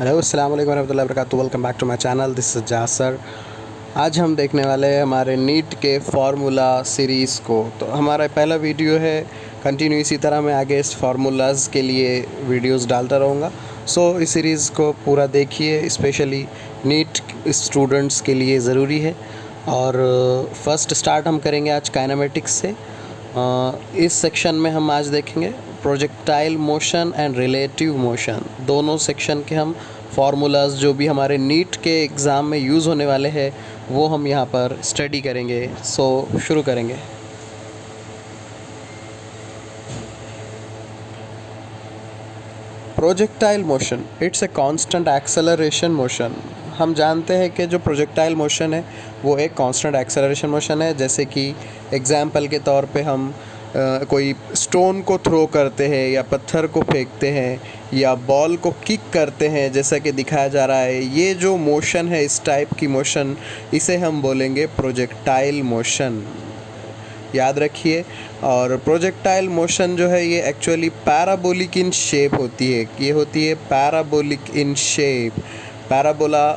Hello अस्सलाम वालेकुम रहमतुल्लाहि व बरकातुहू। Welcome back to my channel, this is Jasar. आज हम देखने वाले हैं हमारे नीट के फार्मूला सीरीज़ को। तो हमारा पहला वीडियो है, कंटिन्यू इसी तरह मैं आगे इस फार्मूलाज़ के लिए वीडियोस डालता रहूँगा। सो इस सीरीज़ को पूरा देखिए, स्पेशली नीट स्टूडेंट्स के लिए ज़रूरी है। और फर्स्ट स्टार्ट हम करेंगे आज काइनेमेटिक्स से। इस सेक्शन में हम आज देखेंगे projectile motion and relative motion. दोनों सेक्शन के हम फार्मूलाज जो भी हमारे नीट के एग्ज़ाम में यूज़ होने वाले हैं वो हम यहाँ पर स्टडी करेंगे। सो शुरू करेंगे। Projectile motion it's a constant acceleration motion. हम जानते हैं कि जो प्रोजेक्टाइल मोशन है वो एक कांस्टेंट एक्सेलरेशन मोशन है। जैसे कि एग्जाम्पल के तौर पे हम कोई स्टोन को थ्रो करते हैं या पत्थर को फेंकते हैं या बॉल को किक करते हैं, जैसा कि दिखाया जा रहा है। ये जो मोशन है, इस टाइप की मोशन, इसे हम बोलेंगे प्रोजेक्टाइल मोशन। याद रखिए। और प्रोजेक्टाइल मोशन जो है ये एक्चुअली पैराबोलिक इन शेप होती है। ये होती है पैराबोलिक इन शेप, पैराबोला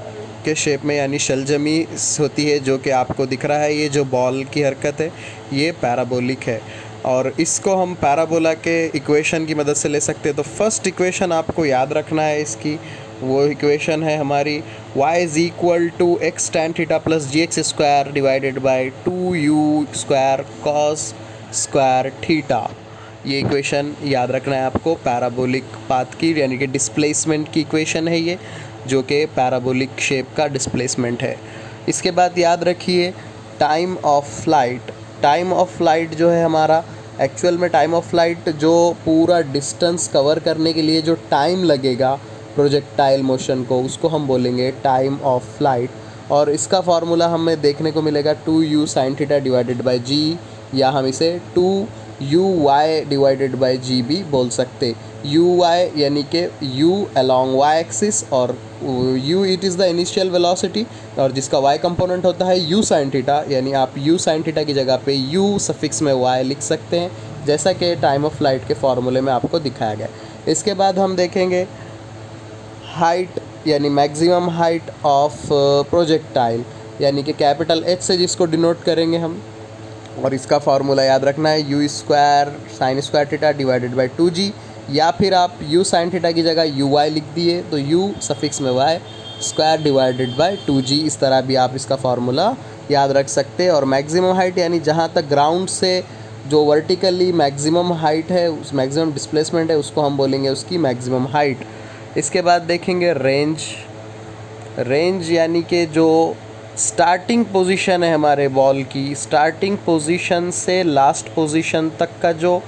के शेप में, यानी शलजमी होती है, जो कि आपको दिख रहा है। ये जो बॉल की हरकत है ये पैराबोलिक है और इसको हम पैराबोला के इक्वेशन की मदद से ले सकते हैं। तो फर्स्ट इक्वेशन आपको याद रखना है इसकी। वो इक्वेशन है हमारी y is equal to x tan theta plus g x square divided by 2u square cos square theta. ये इक्वेशन याद रखना है आपको, पैराबोलिक पाथ की, यानी कि डिस्प्लेसमेंट की इक्वेशन है ये, जो कि पैराबोलिक शेप का डिस्प्लेसमेंट है। इसके बाद याद रखिए time of flight. Time of flight जो है हमारा, एक्चुअल में टाइम ऑफ फ्लाइट जो पूरा डिस्टेंस कवर करने के लिए जो टाइम लगेगा प्रोजेक्टाइल मोशन को, उसको हम बोलेंगे टाइम ऑफ फ्लाइट। और इसका फार्मूला हमें देखने को मिलेगा 2u sin theta divided by g, या हम इसे 2uy डिवाइडेड बाई g भी बोल सकते। uy यानी कि u along y एक्सिस, और u it is the initial velocity, और जिसका y कंपोनेंट होता है u sin थीटा, यानी आप u sin थीटा की जगह पे u सफिक्स में y लिख सकते हैं, जैसा कि टाइम ऑफ फ्लाइट के फार्मूले में आपको दिखाया गया। इसके बाद हम देखेंगे हाइट, यानी मैक्सिमम हाइट ऑफ प्रोजेक्टाइल, यानी कि कैपिटल H से जिसको डिनोट करेंगे हम। और इसका फार्मूला याद रखना है u square sine square theta divided by 2g, या फिर आप u साइन थीटा की जगह uy लिख दिए तो u सफिक्स में y square divided by 2g। इस तरह भी आप इसका फार्मूला याद रख सकते हैं। और मैक्सिमम हाइट, यानी जहाँ तक ग्राउंड से जो वर्टिकली मैक्सिमम हाइट है, उस मैक्सिमम डिस्प्लेसमेंट है, उसको हम बोलेंगे उसकी मैक्सिमम हाइट। इसके बाद देखेंगे रेंज। रेंज यानी कि जो स्टार्टिंग पोजीशन है हमारे बॉल की, स्टार्टिंग पोजीशन से लास्ट पोजीशन तक का जो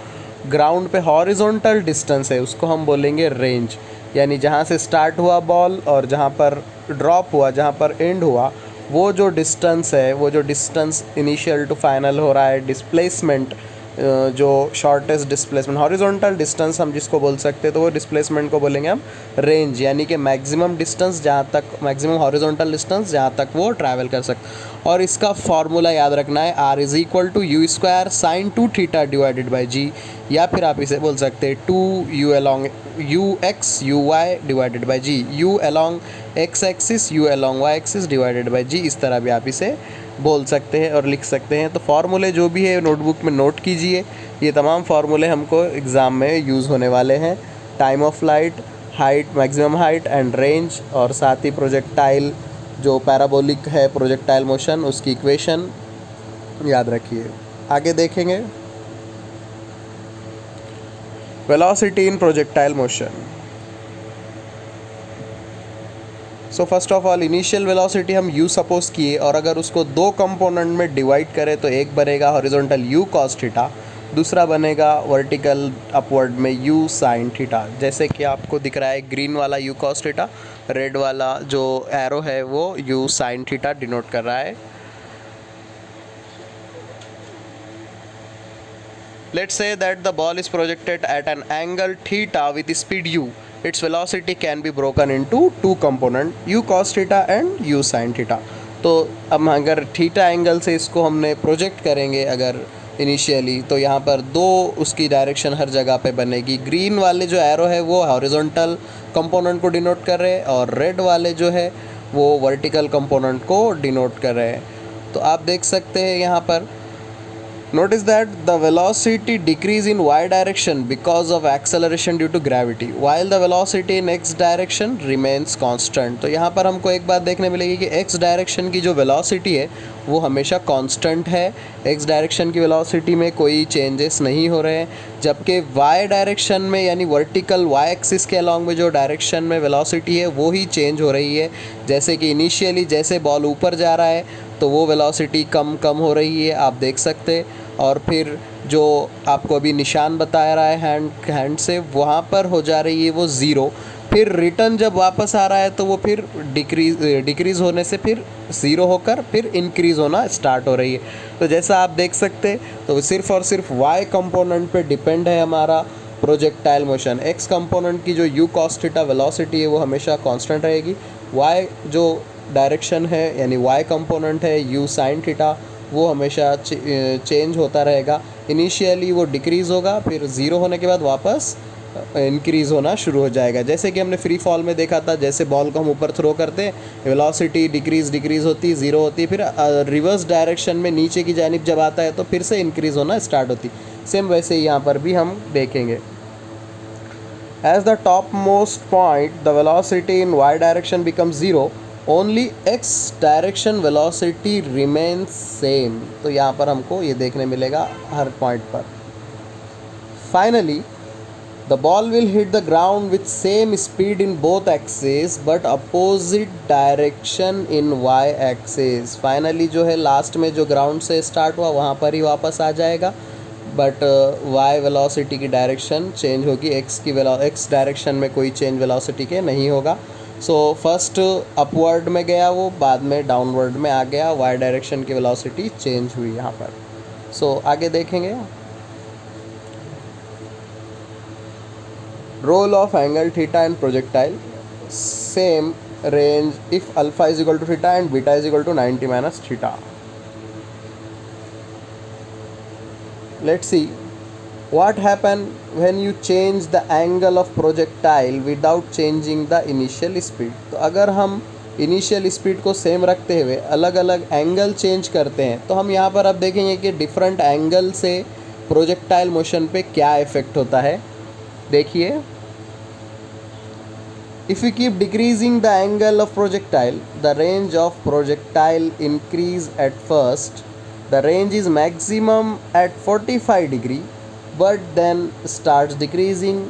ग्राउंड पे हॉरिजॉन्टल डिस्टेंस है, उसको हम बोलेंगे रेंज। यानी जहाँ से स्टार्ट हुआ बॉल और जहाँ पर ड्रॉप हुआ, जहाँ पर एंड हुआ, वो जो डिस्टेंस है, वो जो डिस्टेंस इनिशियल टू फाइनल हो रहा है, डिस्प्लेसमेंट, जो शॉर्टेस्ट डिस्प्लेसमेंट, हॉरिजॉन्टल डिस्टेंस हम जिसको बोल सकते हैं, तो वो डिस्प्लेसमेंट को बोलेंगे हम रेंज। यानी कि मैक्सिमम डिस्टेंस जहाँ तक, मैक्सिमम हॉरिजॉन्टल डिस्टेंस जहाँ तक वो ट्रैवल कर सकते। और इसका फार्मूला याद रखना है r is equal to u square sine 2 theta divided by g, या फिर आप इसे बोल सकते हैं 2u along ux uy divided by g, u along x axis u along y axis divided by g। इस तरह भी आप इसे बोल सकते हैं और लिख सकते हैं। तो फार्मूले जो भी है नोटबुक में नोट कीजिए। ये तमाम फार्मूले हमको एग्ज़ाम में यूज़ होने वाले हैं। Time of flight, height, maximum height and range, और साथ ही प्रोजेक्टाइल जो पैराबोलिक है प्रोजेक्टाइल मोशन, उसकी इक्वेशन याद रखिए। आगे देखेंगे velocity in projectile motion. So first of all initial velocity हम u सपोज किए, और अगर उसको दो कंपोनेंट में डिवाइड करें तो एक बनेगा हॉरिजॉन्टल u cos थीटा, दूसरा बनेगा वर्टिकल अपवर्ड में u sin थीटा। जैसे कि आपको दिख रहा है ग्रीन वाला u cos थीटा, रेड वाला जो एरो है वो u sin थीटा डिनोट कर रहा है। Let's say that the ball is projected at an angle theta with speed u. Its velocity can be broken into two component, u cos theta and u sin theta. तो अब अगर theta angle से इसको हमने project करेंगे, अगर initially, तो यहाँ पर दो उसकी डायरेक्शन हर जगह पे बनेगी। ग्रीन वाले जो एरो है वो हॉरिजॉन्टल कंपोनेंट को डिनोट कर रहे हैं और रेड वाले जो है वो वर्टिकल कंपोनेंट को डिनोट कर रहे हैं। तो आप देख सकते हैं यहाँ पर, notice that the velocity decrease in y direction because of acceleration due to gravity while the velocity in x direction remains constant। तो यहाँ पर हमको एक बात देखने मिलेगी कि x डायरेक्शन की जो वेलोसिटी है वो हमेशा कांस्टेंट है, x डायरेक्शन की वेलोसिटी में कोई चेंजेस नहीं हो रहे हैं, जबकि y डायरेक्शन में यानी वर्टिकल y एक्सिस के अलॉन्ग में जो डायरेक्शन में वेलोसिटी है वो ही चेंज हो रही है। जैसे कि इनिशियली जैसे बॉल ऊपर जा रहा है तो वो वेलोसिटी कम कम हो रही है, आप देख सकते, और फिर जो आपको अभी निशान बता रहा है हैंड से, वहाँ पर हो जा रही है वो ज़ीरो। फिर रिटर्न जब वापस आ रहा है तो वो फिर डिक्रीज़ होने से फिर ज़ीरो होकर फिर इंक्रीज़ होना स्टार्ट हो रही है। तो जैसा आप देख सकते, तो सिर्फ़ और सिर्फ y कंपोनेंट पे डिपेंड है हमारा प्रोजेक्टाइल मोशन। x कंपोनेंट की जो u cos थीटा वेलोसिटी है वो हमेशा कांस्टेंट रहेगी। y जो डायरेक्शन है यानी y कंपोनेंट है u sin थीटा वो हमेशा चेंज होता रहेगा। इनिशियली वो डिक्रीज़ होगा, फिर ज़ीरो होने के बाद वापस इंक्रीज़ होना शुरू हो जाएगा। जैसे कि हमने फ्री फॉल में देखा था, जैसे बॉल को हम ऊपर थ्रो करते हैं वेलोसिटी डिक्रीज़ होती, ज़ीरो होती, फिर रिवर्स डायरेक्शन में नीचे की जानिब जब आता है तो फिर से इंक्रीज़ होना स्टार्ट होती। सेम वैसे ही यहाँ पर भी हम देखेंगे। As the top most point the velocity in y direction becomes zero, only x direction velocity remains same. तो यहाँ पर हमको ये देखने मिलेगा हर पॉइंट पर। Finally the ball will hit the ground with same speed in both axes but opposite direction in y axes. Finally जो है लास्ट में जो ग्राउंड से स्टार्ट हुआ वहाँ पर ही वापस आ जाएगा, बट y वेलोसिटी की डायरेक्शन चेंज होगी, x डायरेक्शन में कोई चेंज वेलोसिटी के नहीं होगा। सो फर्स्ट अपवर्ड में गया वो, बाद में डाउनवर्ड में आ गया, y डायरेक्शन की वेलोसिटी चेंज हुई यहाँ पर। सो आगे देखेंगे। Role of angle theta and projectile, same range if alpha is equal to theta and beta is equal to 90 minus theta. Let's see what happen when you change the angle of projectile without changing the initial speed। तो अगर हम initial speed को same रखते हुए अलग अलग angle change करते हैं तो हम यहाँ पर अब देखेंगे कि डिफरेंट एंगल से प्रोजेक्टाइल मोशन पे क्या इफ़ेक्ट होता है। देखिए, if you keep decreasing the angle of projectile the range of projectile increase at first, the range is maximum at 45 degree but then starts decreasing।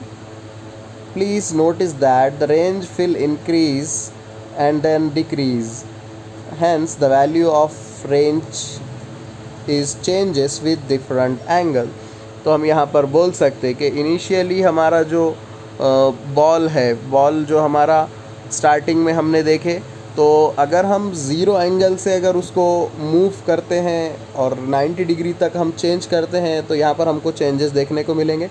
Please notice that the range will increase and then decrease, hence the value of range is changes with different angle। तो हम यहाँ पर बोल सकते हैं कि initially हमारा जो बॉल है, बॉल जो हमारा स्टार्टिंग में हमने देखे, तो अगर हम ज़ीरो एंगल से अगर उसको मूव करते हैं और 90 डिग्री तक हम चेंज करते हैं तो यहाँ पर हमको चेंजेस देखने को मिलेंगे।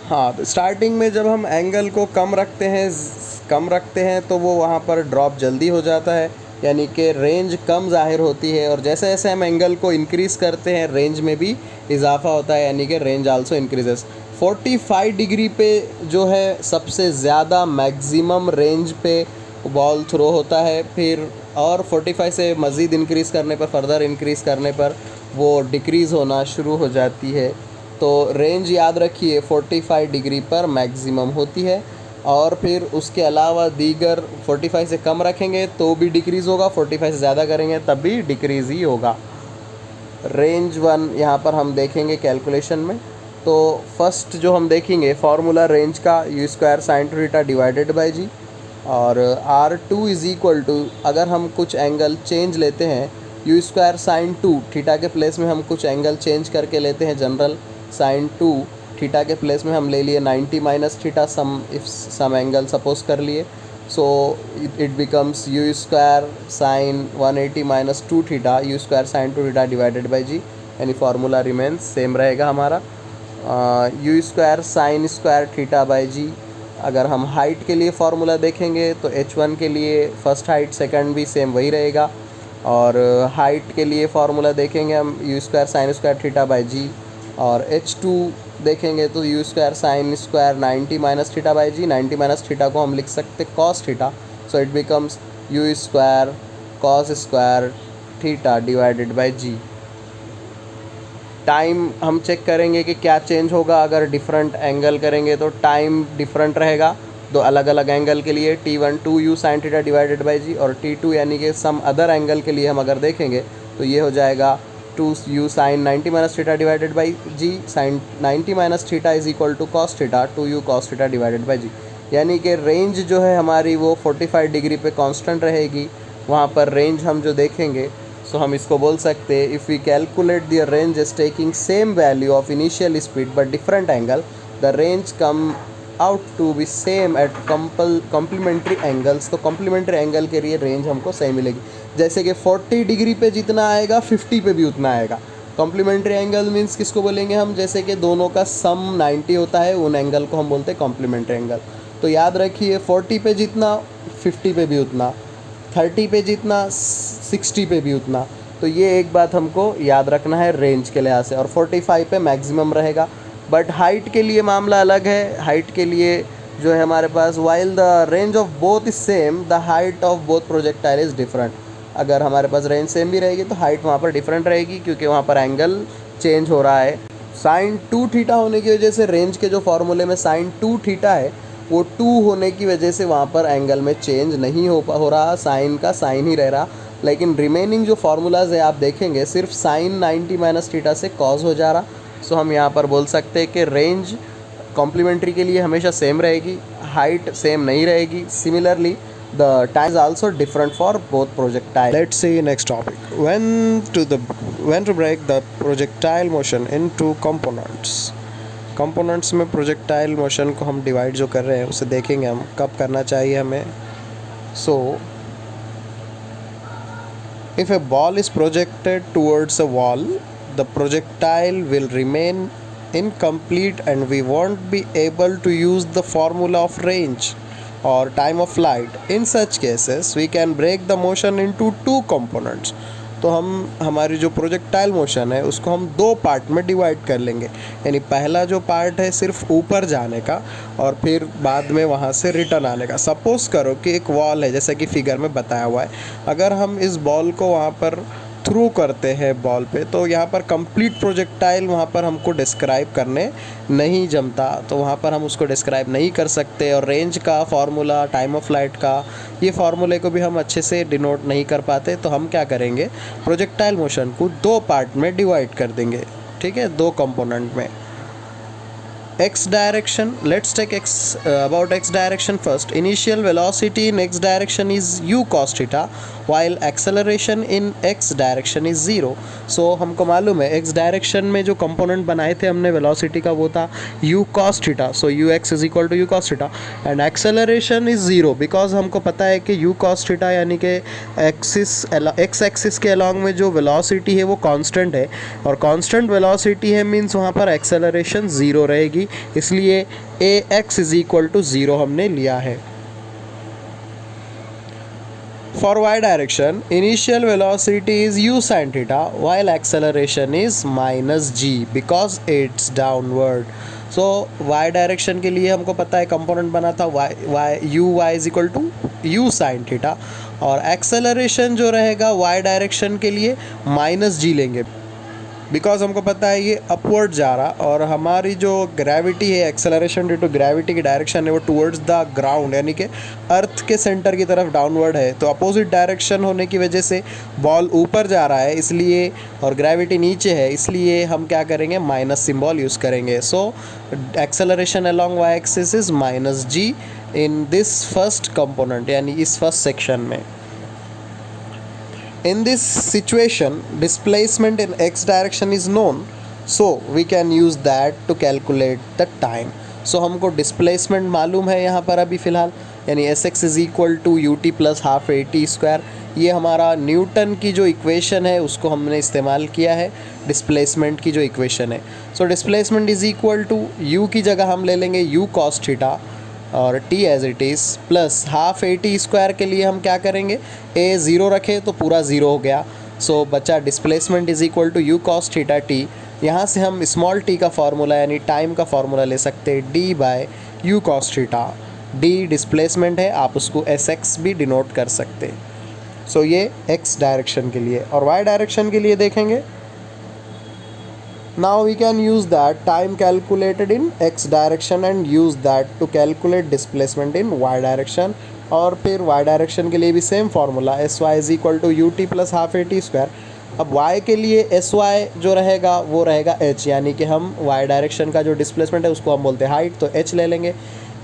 हाँ, तो स्टार्टिंग में जब हम एंगल को कम रखते हैं तो वो वहाँ पर ड्रॉप जल्दी हो जाता है, यानी कि रेंज कम ज़ाहिर होती है, और जैसे जैसे हम एंगल को इंक्रीज़ करते हैं रेंज में भी इजाफा होता है, यानी कि रेंज आल्सो इंक्रीजेस। 45 डिग्री पे जो है सबसे ज़्यादा मैक्सिमम रेंज पे बॉल थ्रो होता है, फिर और 45 से मज़ीद इंक्रीज़ करने पर, फर्दर इंक्रीज़ करने पर वो डिक्रीज़ होना शुरू हो जाती है। तो रेंज याद रखिए 45 डिग्री पर मैक्सिमम होती है, और फिर उसके अलावा दीगर 45 से कम रखेंगे तो भी डिक्रीज़ होगा, 45 से ज़्यादा करेंगे तब भी डिक्रीज़ ही होगा। रेंज 1 यहाँ पर हम देखेंगे कैलकुलेशन में। तो फर्स्ट जो हम देखेंगे फार्मूला रेंज का, u square sine theta divided by g, और R2 इज़ इक्वल टू, अगर हम कुछ एंगल चेंज लेते हैं, u स्क्वायर साइन 2 थीटा के प्लेस में हम कुछ एंगल चेंज करके लेते हैं, जनरल साइन 2 थीटा के प्लेस में हम ले लिए 90 minus theta, some angle suppose कर लिए। So it becomes u square sine 180 minus 2 theta, u square sine 2 theta divided by g, यानी फार्मूला रिमेन्स सेम रहेगा हमारा। u square sine square theta by g, अगर हम हाइट के लिए formula देखेंगे तो h1 के लिए फर्स्ट हाइट सेकंड भी सेम वही रहेगा, और हाइट के लिए फार्मूला देखेंगे हम u square sine square theta by g, और H2 देखेंगे तो u square sine square 90 minus theta by g. 90 minus theta को हम लिख सकते cos theta, so it becomes u square cos square theta divided by g. Time हम check करेंगे कि क्या चेंज होगा अगर डिफरेंट एंगल करेंगे, तो टाइम डिफरेंट रहेगा दो अलग अलग एंगल के लिए। T1 2u sine theta divided by g, और T2 यानी कि सम अदर एंगल के लिए हम अगर देखेंगे तो ये हो जाएगा 2u sine 90 minus theta divided by g. Sine 90 minus theta is equal to cos theta 2u cos theta divided by g. यानी कि रेंज जो है हमारी वो 45 डिग्री पे कांस्टेंट रहेगी। वहाँ पर रेंज हम जो देखेंगे, सो हम इसको बोल सकते हैं if we calculate the range is taking same value of initial speed but different angle, the range come out to be same at complementary angles. तो कॉम्प्लीमेंट्री एंगल के लिए रेंज हमको सही मिलेगी। जैसे कि 40 डिग्री पे जितना आएगा 50 पे भी उतना आएगा। कॉम्प्लीमेंट्री एंगल मीन्स किसको बोलेंगे हम, जैसे कि दोनों का सम 90 होता है, उन एंगल को हम बोलते हैं कॉम्प्लीमेंट्री एंगल। तो याद रखिए 40 पे जितना 50 पे भी उतना, 30 पे जितना 60 पे भी उतना। तो ये एक बात हमको याद रखना है रेंज के लिहाज से। और 45 पे मैक्सिमम रहेगा। बट हाइट के लिए मामला अलग है। हाइट के लिए जो है हमारे पास while the range of both is same the height of both projectile is different. अगर हमारे पास रेंज सेम भी रहेगी तो हाइट वहाँ पर डिफरेंट रहेगी, क्योंकि वहाँ पर एंगल चेंज हो रहा है। साइन 2 थीटा होने की वजह से रेंज के जो फॉर्मूले में साइन 2 थीटा है वो 2 होने की वजह से वहाँ पर एंगल में चेंज नहीं हो रहा, साइन का साइन ही रह रहा। लेकिन रिमेनिंग जो फार्मूलाज है आप देखेंगे सिर्फ साइन 90 माइनस थीटा से कॉज हो जा रहा। सो हम यहाँ पर बोल सकते हैं कि रेंज कॉम्प्लीमेंट्री के लिए हमेशा सेम रहेगी, हाइट सेम नहीं रहेगी। Similarly the time is also different for both projectile. Let's see next topic. When to break the projectile motion into components. Components में projectile motion को हम divide जो कर रहे हैं उसे देखेंगे हम कब करना चाहिए हमें। So if a ball is projected towards a wall, the projectile will remain incomplete and we won't be able to use the formula of range or time of flight. In such cases we can break the motion into two components. तो हम हमारी जो projectile motion है उसको हम दो part में divide कर लेंगे। यानी पहला जो पार्ट है सिर्फ ऊपर जाने का और फिर बाद में वहाँ से रिटर्न आने का। सपोज़ करो कि एक वॉल है जैसा कि फिगर में बताया हुआ है। अगर हम इस बॉल को वहाँ पर थ्रू करते हैं बॉल पे, तो यहाँ पर कंप्लीट प्रोजेक्टाइल वहाँ पर हमको डिस्क्राइब करने नहीं जमता, तो वहाँ पर हम उसको डिस्क्राइब नहीं कर सकते। और रेंज का फार्मूला, टाइम ऑफ फ्लाइट का, ये फार्मूले को भी हम अच्छे से डिनोट नहीं कर पाते। तो हम क्या करेंगे, प्रोजेक्टाइल मोशन को दो पार्ट में डिवाइड कर देंगे, ठीक है, दो कंपोनेंट में। x direction, let's take about x direction first. Initial velocity in x direction is u cos theta while acceleration in x direction is 0. So हमको मालूम है x डायरेक्शन में जो कंपोनेंट बनाए थे हमने वेलोसिटी का वो था u cos theta. So ux is equal to u cos theta and acceleration is 0 because हमको पता है कि u cos theta यानी कि x एक्सिस के अलॉन्ग में जो वेलोसिटी है वो कांस्टेंट है और कांस्टेंट वेलोसिटी है मीन्स वहाँ पर एक्सेलरेशन 0 रहेगी, इसलिए ax इज इक्वल टू 0 हमने लिया है। For y direction, initial velocity is u sin theta while acceleration is minus g because it's downward. So y direction के लिए हमको पता है कंपोनेंट बना था y is equal to u sin theta और एक्सेलरेशन जो रहेगा y डायरेक्शन के लिए माइनस जी लेंगे बिकॉज हमको पता है ये अपवर्ड जा रहा और हमारी जो ग्रेविटी है, एक्सेलरेशन ड्यू टू ग्रेविटी की डायरेक्शन है वो टुवर्ड्स द ग्राउंड यानी कि अर्थ के सेंटर की तरफ डाउनवर्ड है। तो अपोजिट डायरेक्शन होने की वजह से बॉल ऊपर जा रहा है इसलिए और ग्रेविटी नीचे है, इसलिए हम क्या करेंगे, माइनस सिंबल यूज़ करेंगे। So acceleration along y axis is minus g in this first component यानी इस फर्स्ट सेक्शन में। In this situation, displacement in x direction is known, so we can use that to calculate the time. So हमको displacement मालूम है यहाँ पर अभी फ़िलहाल, यानी sx is equal to ut plus half at square। ये हमारा न्यूटन की जो इक्वेशन है उसको हमने इस्तेमाल किया है डिस्प्लेसमेंट की जो इक्वेशन है। So displacement is equal to u की जगह हम ले लेंगे u cos थीटा और t as it is plus half a t square के लिए हम क्या करेंगे, ए ज़ीरो रखे तो पूरा ज़ीरो हो गया, सो बचा displacement is equal to u cos theta t. यहाँ से हम स्मॉल टी का फार्मूला यानी टाइम का फार्मूला ले सकते हैं, d by u cos theta. D displacement है, आप उसको एस एक्स भी डिनोट कर सकते हैं। सो ये एक्स डायरेक्शन के लिए। और वाई डायरेक्शन के लिए देखेंगे, now we can use that time calculated in x direction and use that to calculate displacement in y direction। और फिर y डायरेक्शन के लिए भी same formula, s y is equal to u t plus half a t square. अब y के लिए S Y जो रहेगा वो रहेगा h, यानी कि हम y डायरेक्शन का जो डिस्प्लेसमेंट है उसको हम बोलते हैं हाइट, तो h ले लेंगे।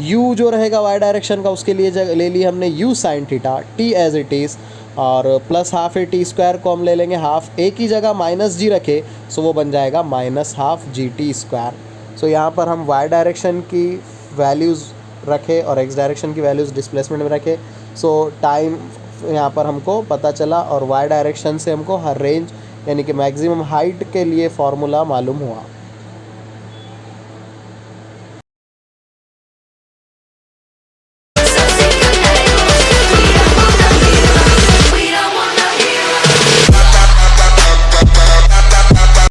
u जो रहेगा y डायरेक्शन का उसके लिए ले लिया हमने u sine theta, t as it is, और plus half a t square को हम ले लेंगे हाफ, ए की जगह माइनस जी रखे सो वो बन जाएगा minus half g t square. So यहाँ पर हम वाई डायरेक्शन की वैल्यूज़ रखे और एक्स डायरेक्शन की वैल्यूज़ डिस्प्लेसमेंट में रखे। सो टाइम यहाँ पर हमको पता चला और वाई डायरेक्शन से हमको हर रेंज यानी कि मैक्सिमम हाइट के लिए फार्मूला मालूम हुआ।